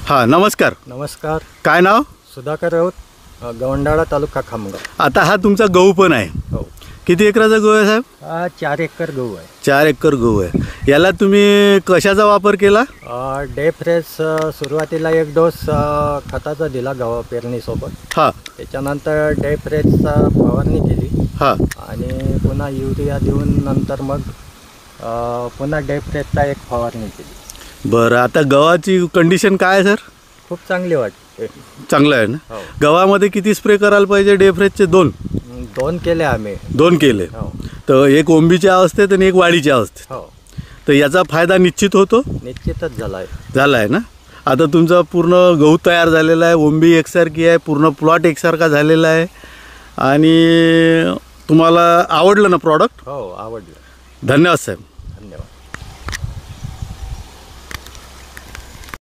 हां, नमस्कार. नमस्कार. काय नाव? सुधाकर राऊत, गवंडाळा तालुका खामगाव. आता हा तुमचा गहू पण आहे. हो. किती एकराचा गहू आहे साहेब? 4 एकर गहू आहे. 4 एकर गहू आहे. याला तुम्ही कशाचा वापर केला? डे फ्रेश सुरुवातीला एक डोस खताचा दिला गव्हा पेरणीसोबत. हां त्याच्यानंतर डे फ्रेशचा फवारणी केली हां आणि पुन्हा युरिया देऊन नंतर मग पुन्हा डे फ्रेशचा एक फवारणी केली. बरं, आता गव्हाची कंडिशन काय आहे सर? खूप चांगली वाटते. चांगलं आहे ना. हो. गव्हामध्ये किती स्प्रे करायला पाहिजे? डेफ्रेजचे 2 केले आम्ही. 2 केले. हो तर एक ओंबीच्या अवस्थेत आणि एक वाढीच्या अवस्थेत. हो, तर याचा फायदा निश्चित होतो. निश्चितच झाला आहे. झाला आहे ना. आता तुमचा पूर्ण गहू तयार झालेला आहे, ओंबी एकसारखी आहे, पूर्ण प्लॉट एकसारखा झालेला आहे आणि तुम्हाला आवडलं ना प्रॉडक्ट? हो, आवडलं. धन्यवाद साहेब.